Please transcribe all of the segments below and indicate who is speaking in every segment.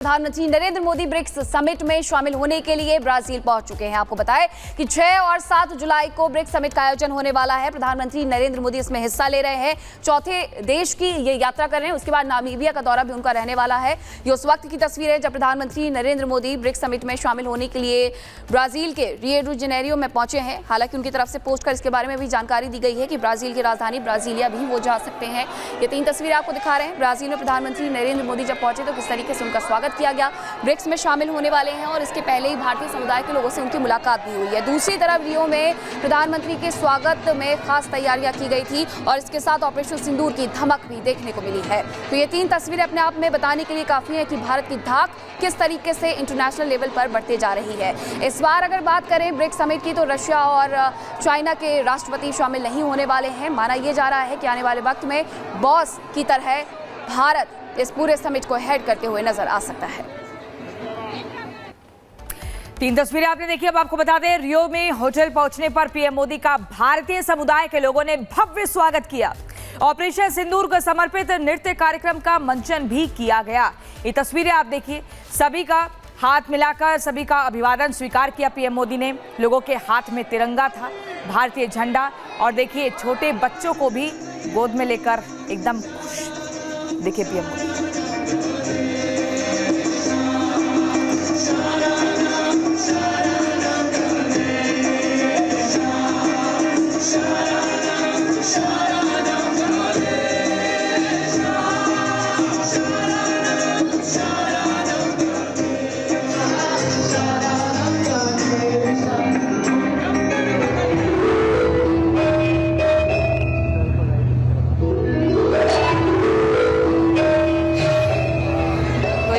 Speaker 1: प्रधानमंत्री Narendra Modi BRICS summit में शामिल होने के लिए ब्राजील पहुंच चुके हैं। आपको बताएं कि 6 और 7 जुलाई को ब्रिक्स समिट का आयोजन होने वाला है। प्रधानमंत्री नरेंद्र मोदी इसमें हिस्सा ले रहे हैं। चौथे देश की ये यात्रा कर रहे हैं। उसके बाद नामीबिया का दौरा भी उनका रहने वाला है। ये उस वक्त की तस्वीर है जब प्रधानमंत्री नरेंद्र मोदी ब्रिक्स समिट में शामिल होने के लिए ब्राजील के रियो डी जेनेरियो में पहुंचे हैं। हालांकि उनकी तरफ से पोस्ट कर इसके बारे में भी जानकारी दी गई है कि ब्राजील की राजधानी ब्राजीलिया भी वो जा सकते हैं। ये 3 तस्वीरें आपको दिखा रहे हैं। ब्राजील में प्रधानमंत्री नरेंद्र मोदी जब पहुंचे तो किस तरीके से उनका स्वागत किया गया। ब्रिक्स में शामिल होने वाले हैं और इसके पहले ही भारतीय समुदाय के लोगों से उनकी मुलाकात भी हुई है। दूसरी तरफ रियो में प्रधानमंत्री के स्वागत में खास तैयारियां की गई थी और इसके साथ ऑपरेशन सिंदूर की धमक भी देखने को मिली है। तो ये 3 तस्वीरें अपने आप में बताने के लिए काफी है कि भारत की धाक किस तरीके से इंटरनेशनल लेवल पर बढ़ते जा रही है। इस बार अगर बात करें ब्रिक्स समिट की तो रशिया और चाइना के राष्ट्रपति शामिल नहीं होने वाले हैं। माना यह जा रहा है कि आने वाले वक्त में बॉस की तरह भारत इस पूरे समिट को हेड करते हुए नजर आ सकता है।
Speaker 2: 3 तस्वीरें आपने देखी। अब आपको बता दें, रियो में होटल पहुंचने पर पीएम मोदी का भारतीय समुदाय के लोगों ने भव्य स्वागत किया। ऑपरेशन सिंदूर को समर्पित नृत्य कार्यक्रम का मंचन भी किया गया। ये तस्वीरें आप देखिए, सभी का हाथ मिलाकर सभी का अभिवादन स्वीकार किया पीएम मोदी ने। लोगों के हाथ में तिरंगा था, भारतीय झंडा, और देखिए छोटे बच्चों को भी गोद में लेकर एकदम खुश देखिए पीएम मोदी।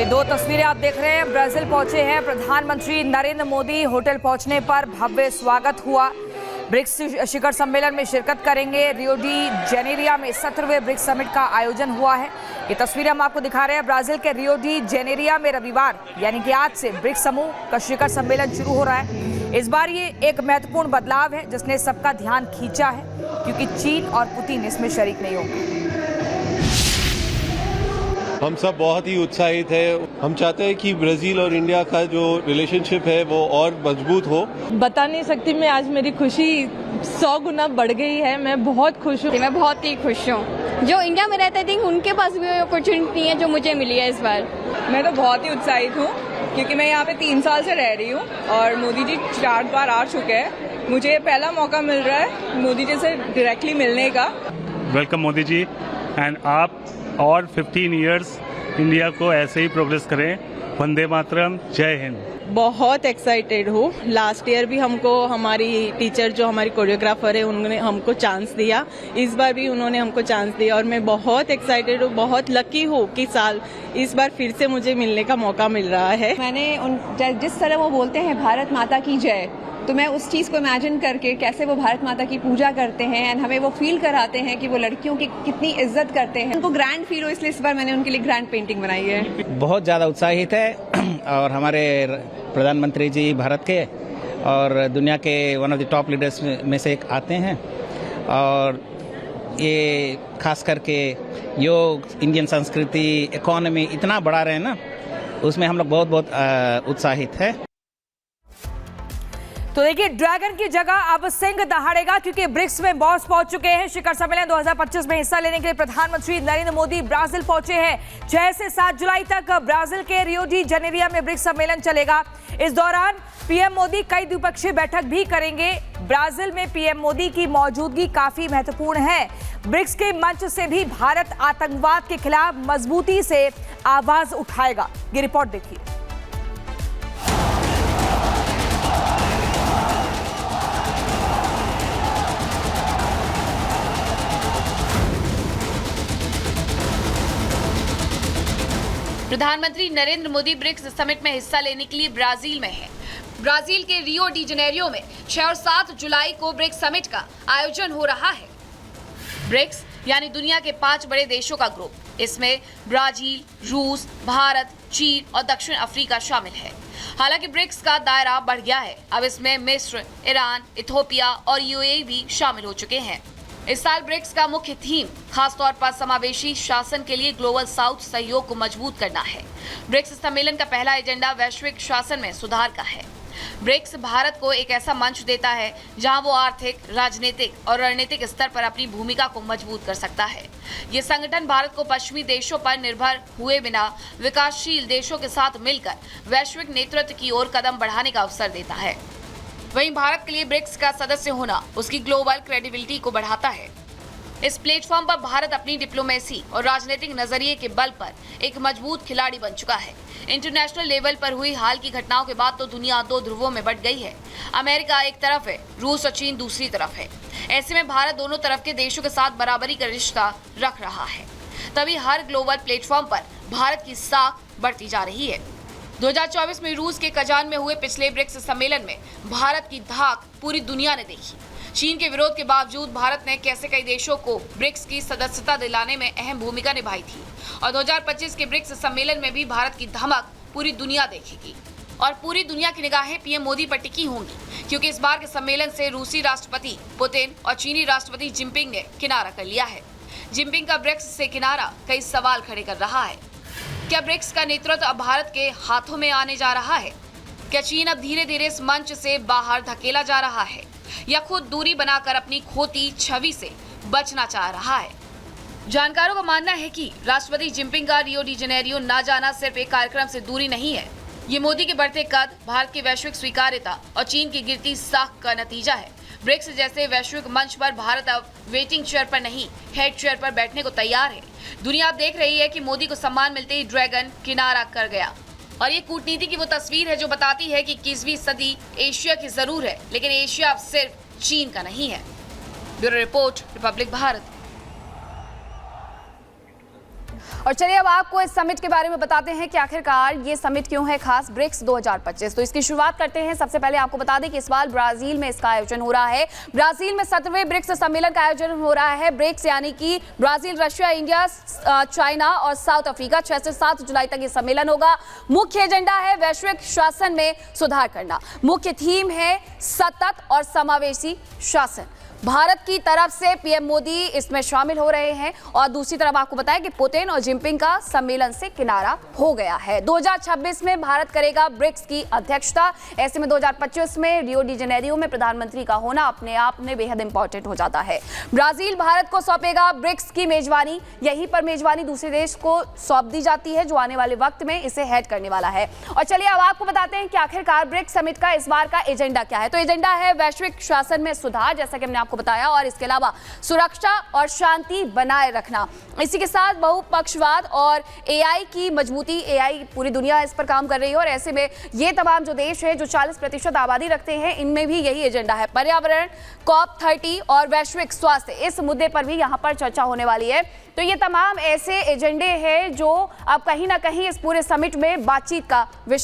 Speaker 2: दो तस्वीरें आप देख रहे हैं। ब्राजील पहुंचे हैं प्रधानमंत्री नरेंद्र मोदी। होटल पहुंचने पर भव्य स्वागत हुआ। ब्रिक्स शिखर सम्मेलन में शिरकत करेंगे। रियो डी जेनेरिया में 17वें ब्रिक्स समिट का आयोजन हुआ है। ये तस्वीरें हम आपको दिखा रहे हैं। ब्राजील के रियो डी जेनेरिया में रविवार यानी कि आज से ब्रिक्स समूह का शिखर सम्मेलन शुरू हो रहा है। इस बार ये एक महत्वपूर्ण बदलाव है जिसने सबका ध्यान खींचा है, क्योंकि चीन और पुतिन इसमें शरीक नहीं होंगे।
Speaker 3: हम सब बहुत ही उत्साहित है। हम चाहते हैं कि ब्राजील और इंडिया का जो रिलेशनशिप है वो और मजबूत हो।
Speaker 4: बता नहीं सकती मैं, आज मेरी खुशी 100 गुना बढ़ गई है। मैं बहुत खुश हूँ।
Speaker 5: मैं बहुत ही खुश हूँ। जो इंडिया में रहते थे उनके पास भी अपॉर्चुनिटी है जो मुझे मिली है इस बार।
Speaker 4: मैं तो बहुत ही उत्साहित हूँ क्योंकि मैं यहाँ पे 3 साल से रह रही हूँ और मोदी जी 4 बार आ चुके हैं। मुझे पहला मौका मिल रहा है मोदी जी से डायरेक्टली मिलने का।
Speaker 6: वेलकम मोदी जी, एंड आप और 15 इयर्स इंडिया को ऐसे ही प्रोग्रेस करें। वंदे मातरम, जय हिंद।
Speaker 4: बहुत एक्साइटेड हूँ। लास्ट ईयर भी हमको हमारी टीचर जो हमारी कोरियोग्राफर है उन्होंने हमको चांस दिया, इस बार भी उन्होंने हमको चांस दिया और मैं बहुत एक्साइटेड हूँ। बहुत लकी हूँ कि इस बार फिर से मुझे मिलने का मौका मिल रहा है।
Speaker 7: मैंने जिस तरह वो बोलते हैं भारत माता की जय, तो मैं उस चीज़ को इमेजिन करके कैसे वो भारत माता की पूजा करते हैं एंड हमें वो फील कराते हैं कि वो लड़कियों की कितनी इज्जत करते हैं। उनको ग्रैंड फील हो, इसलिए इस बार मैंने उनके लिए ग्रैंड पेंटिंग बनाई है।
Speaker 8: बहुत ज़्यादा उत्साहित है और हमारे प्रधानमंत्री जी भारत के और दुनिया के one of the top leaders में से एक आते हैं और ये खास करके योग, इंडियन संस्कृति, इकोनॉमी इतना बढ़ा रहे हैं ना, उसमें हम लोग बहुत उत्साहित है।
Speaker 2: तो देखिए, ड्रैगन की जगह अब सिंह दहाड़ेगा, क्योंकि ब्रिक्स में बॉस पहुंच चुके हैं। शिखर सम्मेलन 2025 में हिस्सा लेने के लिए प्रधानमंत्री नरेंद्र मोदी ब्राजील पहुंचे हैं। 6 से 7 जुलाई तक ब्राजील के रियो डी जेनेरिया में ब्रिक्स सम्मेलन चलेगा। इस दौरान पीएम मोदी कई द्विपक्षीय बैठक भी करेंगे। ब्राजील में पीएम मोदी की मौजूदगी काफी महत्वपूर्ण है। ब्रिक्स के मंच से भी भारत आतंकवाद के खिलाफ मजबूती से आवाज उठाएगा। ये रिपोर्ट देखिए।
Speaker 1: प्रधानमंत्री नरेंद्र मोदी ब्रिक्स समिट में हिस्सा लेने के लिए ब्राजील में हैं। ब्राजील के रियो डी जेनेरियो में 6 और 7 जुलाई को ब्रिक्स समिट का आयोजन हो रहा है। ब्रिक्स यानी दुनिया के 5 बड़े देशों का ग्रुप। इसमें ब्राजील, रूस, भारत, चीन और दक्षिण अफ्रीका शामिल है। हालांकि ब्रिक्स का दायरा बढ़ गया है। अब इसमें मिस्र, ईरान, इथोपिया और यूएई भी शामिल हो चुके हैं। इस साल ब्रिक्स का मुख्य थीम खासतौर पर समावेशी शासन के लिए ग्लोबल साउथ सहयोग को मजबूत करना है। ब्रिक्स सम्मेलन का पहला एजेंडा वैश्विक शासन में सुधार का है। ब्रिक्स भारत को एक ऐसा मंच देता है जहां वो आर्थिक, राजनीतिक और रणनीतिक स्तर पर अपनी भूमिका को मजबूत कर सकता है। ये संगठन भारत को पश्चिमी देशों पर निर्भर हुए बिना विकासशील देशों के साथ मिलकर वैश्विक नेतृत्व की ओर कदम बढ़ाने का अवसर देता है। वहीं भारत के लिए ब्रिक्स का सदस्य होना उसकी ग्लोबल क्रेडिबिलिटी को बढ़ाता है। इस प्लेटफॉर्म पर भारत अपनी डिप्लोमेसी और राजनीतिक नजरिए के बल पर एक मजबूत खिलाड़ी बन चुका है। इंटरनेशनल लेवल पर हुई हाल की घटनाओं के बाद तो दुनिया दो ध्रुवों में बंट गई है। अमेरिका एक तरफ है, रूस और चीन दूसरी तरफ है। ऐसे में भारत दोनों तरफ के देशों के साथ बराबरी का रिश्ता रख रहा है। तभी हर ग्लोबल प्लेटफॉर्म पर भारत की साख बढ़ती जा रही है। 2024 में रूस के कजान में हुए पिछले ब्रिक्स सम्मेलन में भारत की धाक पूरी दुनिया ने देखी। चीन के विरोध के बावजूद भारत ने कैसे कई देशों को ब्रिक्स की सदस्यता दिलाने में अहम भूमिका निभाई थी और 2025 के ब्रिक्स सम्मेलन में भी भारत की धमक पूरी दुनिया देखेगी और पूरी दुनिया की निगाहें पीएम मोदी पर टिकी होंगी, क्योंकि इस बार के सम्मेलन से रूसी राष्ट्रपति पुतिन और चीनी राष्ट्रपति जिनपिंग ने किनारा कर लिया है। जिनपिंग का ब्रिक्स से किनारा कई सवाल खड़े कर रहा है। क्या ब्रिक्स का नेतृत्व अब भारत के हाथों में आने जा रहा है? क्या चीन अब धीरे धीरे इस मंच से बाहर धकेला जा रहा है या खुद दूरी बनाकर अपनी खोती छवि से बचना चाह रहा है? जानकारों का मानना है कि राष्ट्रपति जिनपिंग का रियो डी जेनेरियो ना जाना सिर्फ एक कार्यक्रम से दूरी नहीं है। ये मोदी के बढ़ते कद, भारत की वैश्विक स्वीकार्यता और चीन की गिरती साख का नतीजा है। ब्रिक्स जैसे वैश्विक मंच पर भारत अब वेटिंग चेयर पर नहीं, हेड चेयर पर बैठने को तैयार है। दुनिया अब देख रही है कि मोदी को सम्मान मिलते ही ड्रैगन किनारा कर गया और ये कूटनीति की वो तस्वीर है जो बताती है कि 21वीं सदी एशिया की जरूर है, लेकिन एशिया अब सिर्फ चीन का नहीं है। Bureau report, Republic Bharat. और चलिए अब आपको इस समिट के बारे में बताते हैं कि आखिरकार ये समिट क्यों है खास, ब्रिक्स 2025। तो इसकी शुरुआत करते हैं। सबसे पहले आपको बता दें कि इस बार ब्राजील में इसका आयोजन हो रहा है। ब्राजील में 17वें ब्रिक्स सम्मेलन का आयोजन हो रहा है। ब्रिक्स यानी कि ब्राजील, रशिया, इंडिया, चाइना और साउथ अफ्रीका। 6 से 7 जुलाई तक ये सम्मेलन होगा। मुख्य एजेंडा है वैश्विक शासन में सुधार करना। मुख्य थीम है सतत और समावेशी शासन। भारत की तरफ से पीएम मोदी इसमें शामिल हो रहे हैं और दूसरी तरफ आपको बताया कि पुतिन और जिनपिंग का सम्मेलन से किनारा हो गया है। 2026 में भारत करेगा ब्रिक्स की अध्यक्षता। ऐसे में 2025 में रियो डी जेनेरियो में प्रधानमंत्री का होना अपने आप में बेहद इंपॉर्टेंट हो जाता है। ब्राजील भारत को सौंपेगा ब्रिक्स की मेजबानी। यहीं पर मेजबानी दूसरे देश को सौंप दी जाती है जो आने वाले वक्त में इसे हेड करने वाला है। और चलिए अब आपको बताते हैं कि आखिरकार ब्रिक्स समिट का इस बार का एजेंडा क्या है। तो एजेंडा है वैश्विक शासन में सुधार, जैसा कि हमने आपको बताया, और इसके अलावा सुरक्षा और शांति बनाए रखना। इसी के साथ बहुपक्षवाद और एआई की मजबूती। एआई पूरी दुनिया इस पर काम कर रही है और ऐसे में ये तमाम जो देश हैं जो 40% आबादी रखते हैं, इनमें भी यही एजेंडा है। पर्यावरण, COP30 और वैश्विक स्वास्थ्य, इस मुद्दे पर भी यहाँ पर चर्चा होने वाली है। तो ये तमाम ऐसे एजेंडे हैं जो अब कहीं ना कहीं इस पूरे समिट में बातचीत का विषय